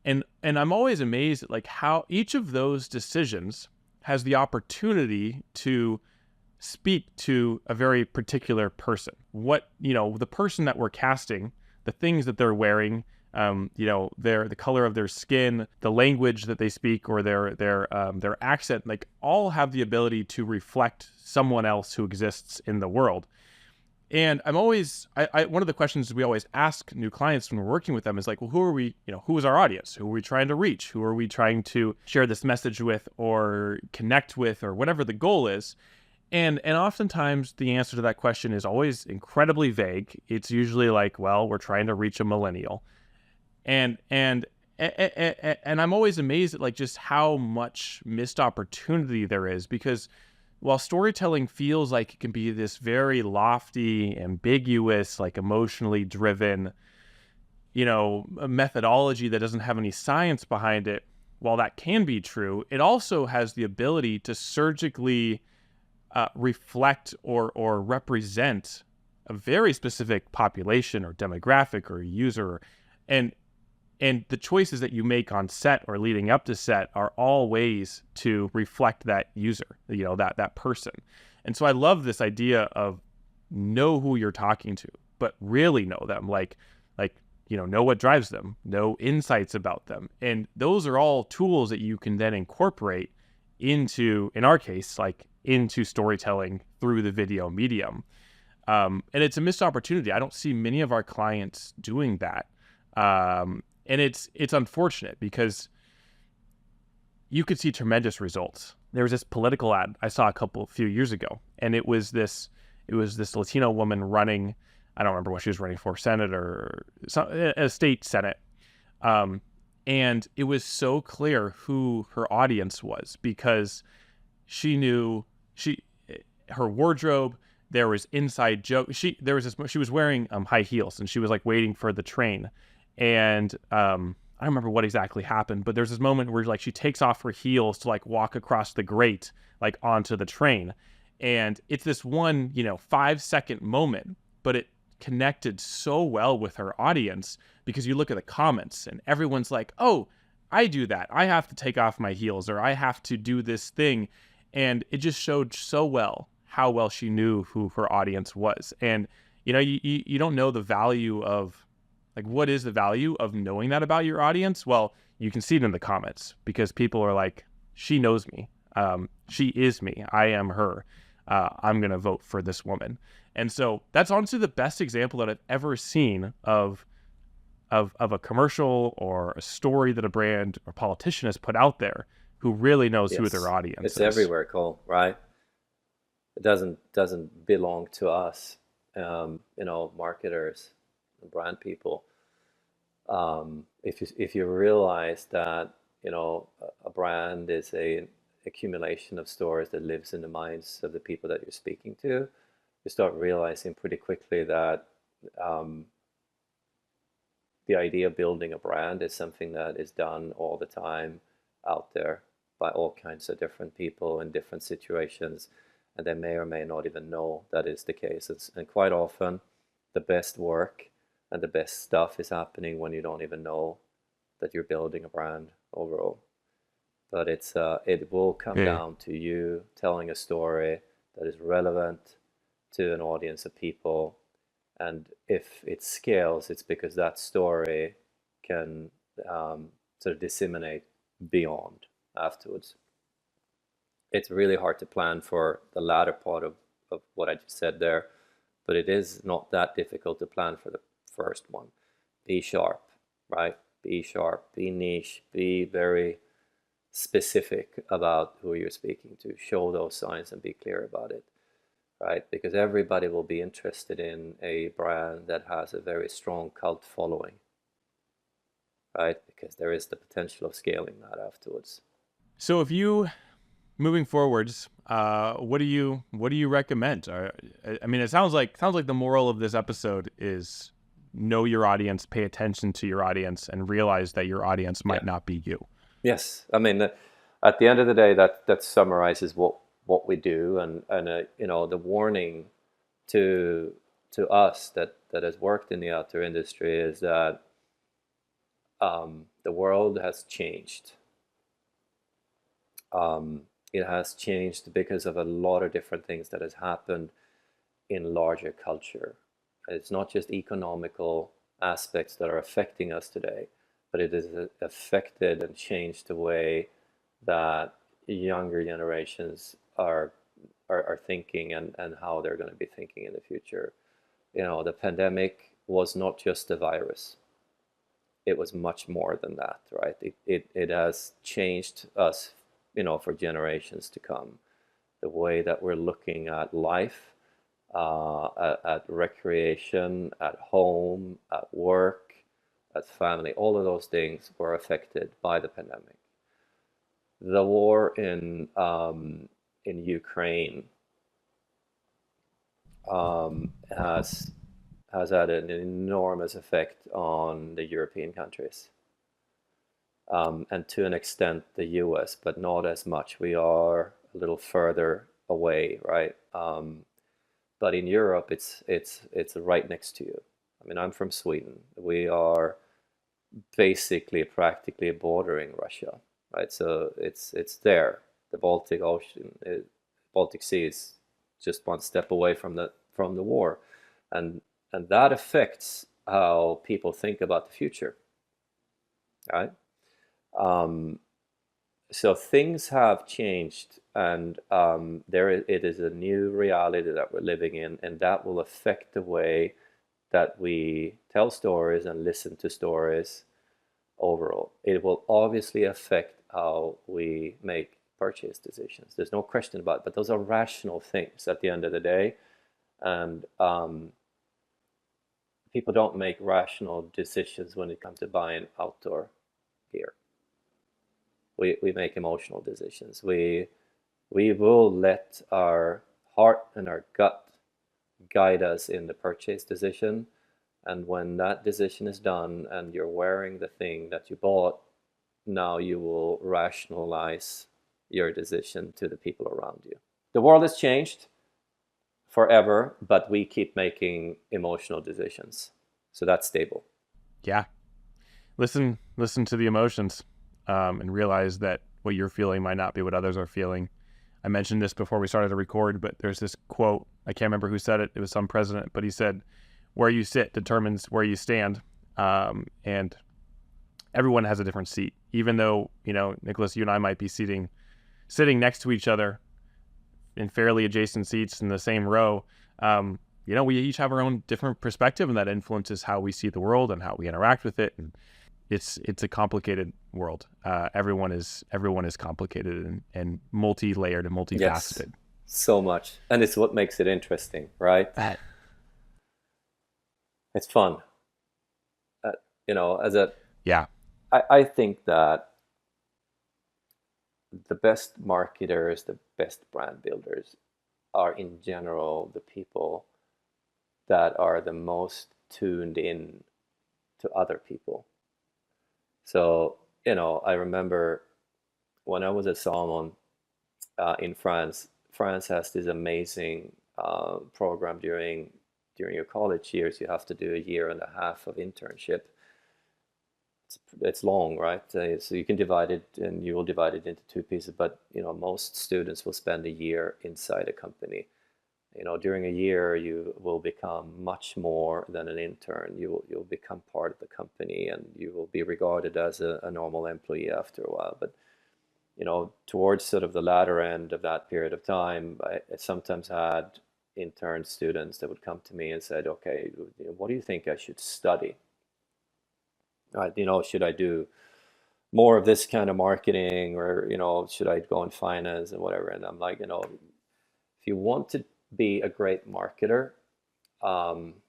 And I'm always amazed at how each of those decisions has the opportunity to speak to a very particular person. What, the person that we're casting, the things that they're wearing, the color of their skin, the language that they speak, or their accent, all have the ability to reflect someone else who exists in the world. And I'm always, one of the questions we always ask new clients when we're working with them is well, who are we, who is our audience? Who are we trying to reach? Who are we trying to share this message with or connect with, or whatever the goal is? And oftentimes the answer to that question is always incredibly vague. It's usually well, we're trying to reach a millennial. And I'm always amazed at just how much missed opportunity there is, because while storytelling feels like it can be this very lofty, ambiguous, emotionally driven, a methodology that doesn't have any science behind it, while that can be true, it also has the ability to surgically reflect or represent a very specific population or demographic or user. And the choices that you make on set or leading up to set are all ways to reflect that user, that person. And so I love this idea of know who you're talking to, but really know them, know what drives them, know insights about them. And those are all tools that you can then incorporate into, in our case, into storytelling through the video medium. And it's a missed opportunity. I don't see many of our clients doing that. And it's unfortunate, because you could see tremendous results. There was this political ad I saw a few years ago, and it was this Latino woman running. I don't remember what she was running for, Senate or a state Senate. And it was so clear who her audience was, because she knew her wardrobe. There was inside joke. She was wearing high heels, and she was waiting for the train. And I don't remember what exactly happened, but there's this moment where she takes off her heels to walk across the grate onto the train. And it's this one 5-second moment, but it connected so well with her audience, because you look at the comments and everyone's oh, I do that. I have to take off my heels, or I have to do this thing. And it just showed so well how well she knew who her audience was. And you don't know the value of, what is the value of knowing that about your audience? Well, you can see it in the comments, because people are she knows me. She is me. I am her. I'm going to vote for this woman. And so that's honestly the best example that I've ever seen of a commercial or a story that a brand or politician has put out there, who really knows who their audience is. It's everywhere, Cole, right? It doesn't belong to us, marketers, brand people. If you realize that a brand is a accumulation of stories that lives in the minds of the people that you're speaking to, you start realizing pretty quickly that the idea of building a brand is something that is done all the time out there by all kinds of different people in different situations, and they may or may not even know that is the case. And quite often, the best work and the best stuff is happening when you don't even know that you're building a brand overall. but it will come Yeah. down to you telling a story that is relevant to an audience of people. And if it scales, it's because that story can sort of disseminate beyond afterwards. It's really hard to plan for the latter part of what I just said there, but it is not that difficult to plan for the first one. Be sharp, right? Be sharp, be niche, be very specific about who you're speaking to. Show those signs and be clear about it, right? Because everybody will be interested in a brand that has a very strong cult following, right? Because there is the potential of scaling that afterwards. So if you moving forwards, what do you recommend? I mean, it sounds like the moral of this episode is know your audience, pay attention to your audience, and realize that your audience might not be you. Yes, I mean, at the end of the day, that summarizes what we do, and the warning to us that has worked in the outdoor industry is that the world has changed. It has changed because of a lot of different things that has happened in larger culture. It's not just economical aspects that are affecting us today, but it has affected and changed the way that younger generations are thinking, and how they're going to be thinking in the future. The pandemic was not just a virus. It was much more than that, right? It has changed us, for generations to come. The way that we're looking at life, at recreation, at home, at work, at family, all of those things were affected by the pandemic. The war in Ukraine has had an enormous effect on the European countries, and to an extent the US, but not as much. We are a little further away, right? But in Europe, it's right next to you. I mean, I'm from Sweden. We are basically practically bordering Russia, right? So it's there. The Baltic Ocean, Baltic Sea is just one step away from the war, and that affects how people think about the future, right? So things have changed, and it is a new reality that we're living in, and that will affect the way that we tell stories and listen to stories overall. It will obviously affect how we make purchase decisions. There's no question about it, but those are rational things at the end of the day, and people don't make rational decisions when it comes to buying outdoor gear. We make emotional decisions. We will let our heart and our gut guide us in the purchase decision. And when that decision is done and you're wearing the thing that you bought, now you will rationalize your decision to the people around you. The world has changed forever, but we keep making emotional decisions. So that's stable. Yeah. Listen to the emotions, and realize that what you're feeling might not be what others are feeling. I mentioned this before we started to record, but there's this quote. I can't remember who said it. It was some president, but he said, "Where you sit determines where you stand." And everyone has a different seat. Even though, Niclas, you and I might be sitting next to each other in fairly adjacent seats in the same row, we each have our own different perspective, and that influences how we see the world and how we interact with it. And it's a complicated world. Everyone is complicated and multi-layered and multifaceted. Yes, so much. And it's what makes it interesting, right? It's fun. Yeah. I think that the best marketers, the best brand builders are in general the people that are the most tuned in to other people. So, I remember when I was at Salmon in France. France has this amazing program during your college years. You have to do a year and a half of internship. it's long, right? So you can divide it, and you will divide it into two pieces. But most students will spend a year inside a company. During a year, you will become much more than an intern. You'll become part of the company, and you will be regarded as a normal employee after a while. But towards sort of the latter end of that period of time, I sometimes had intern students that would come to me and said, "Okay, what do you think I should study? Should I do more of this kind of marketing, or should I go in finance and whatever?" And I'm like, if you want to be a great marketer, um,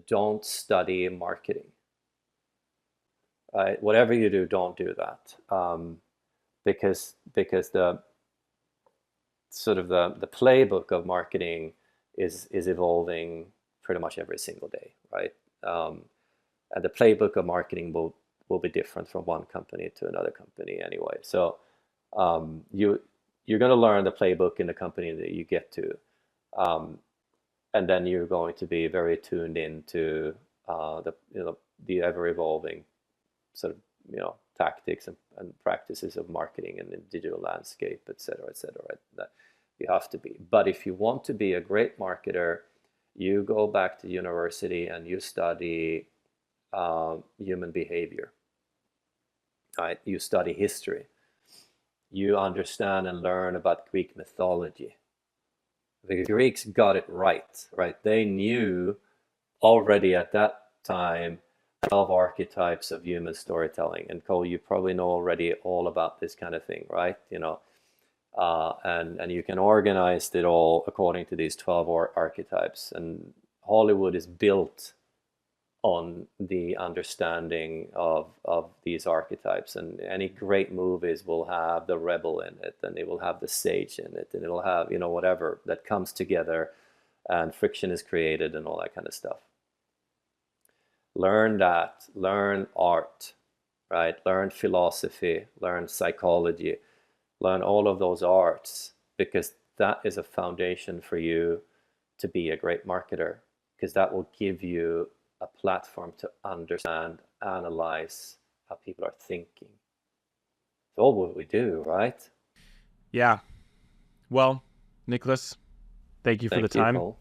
don't study marketing. Right? Whatever you do, don't do that, because the sort of the playbook of marketing is evolving pretty much every single day, right? And the playbook of marketing will be different from one company to another company anyway. So you're going to learn the playbook in the company that you get to, and then you're going to be very tuned into the ever evolving sort of tactics and practices of marketing and the digital landscape, et cetera, et cetera. Right? That you have to be. But if you want to be a great marketer, you go back to university and you study human behavior. Right? You study history. You understand and learn about Greek mythology. The Greeks got it right? They knew already at that time 12 archetypes of human storytelling. And Cole, you probably know already all about this kind of thing, right? And you can organize it all according to these 12 archetypes. And Hollywood is built on the understanding of these archetypes, and any great movies will have the rebel in it, and it will have the sage in it, and it'll have whatever that comes together, and friction is created and all that kind of stuff. Learn that. Learn art, right? Learn philosophy, learn psychology, learn all of those arts, because that is a foundation for you to be a great marketer, because that will give you a platform to understand, analyze how people are thinking. It's all what we do, right? Yeah. Well, Niclas, thank you for the time.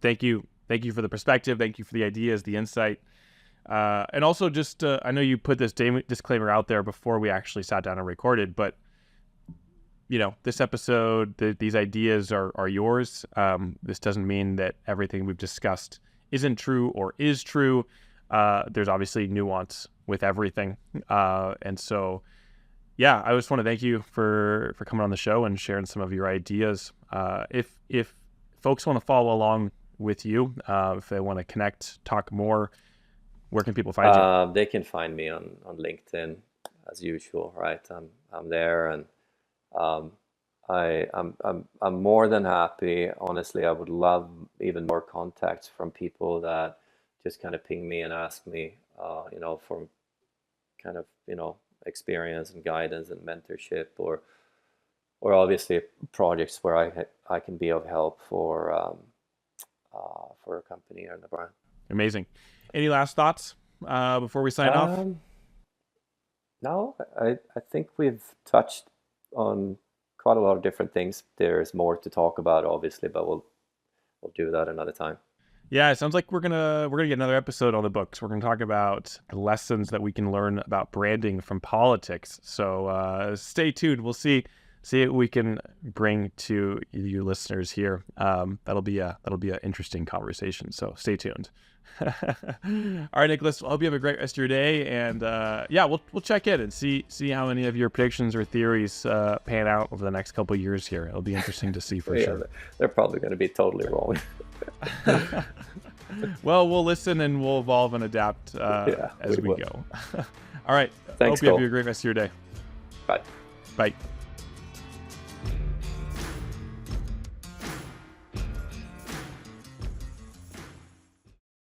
Thank you for the perspective. Thank you for the ideas, the insight. And also just, I know you put this disclaimer out there before we actually sat down and recorded, but this episode, these ideas are yours. This doesn't mean that everything we've discussed isn't true or is true. There's obviously nuance with everything. And so, yeah, I just want to thank you for coming on the show and sharing some of your ideas. If folks want to follow along with you, if they want to connect, talk more, where can people find you? They can find me on LinkedIn as usual, right? I'm there, and I'm more than happy. Honestly, I would love even more contacts from people that just kind of ping me and ask me, for kind of experience and guidance and mentorship, or obviously projects where I can be of help for a company or the brand. Amazing. Any last thoughts before we sign off? No, I think we've touched on quite a lot of different things. There's more to talk about, obviously, but we'll do that another time. Yeah, it sounds like we're gonna get another episode on the books. We're gonna talk about the lessons that we can learn about branding from politics. So stay tuned. We'll see what we can bring to you listeners here. That'll be an interesting conversation. So stay tuned. All right, Niclas. I hope you have a great rest of your day, and we'll check in and see how any of your predictions or theories pan out over the next couple of years here. It'll be interesting to see for sure. They're probably going to be totally wrong. Well, we'll listen and we'll evolve and adapt as we go. All right. Thanks, hope you have a great rest of your day. Bye. Bye.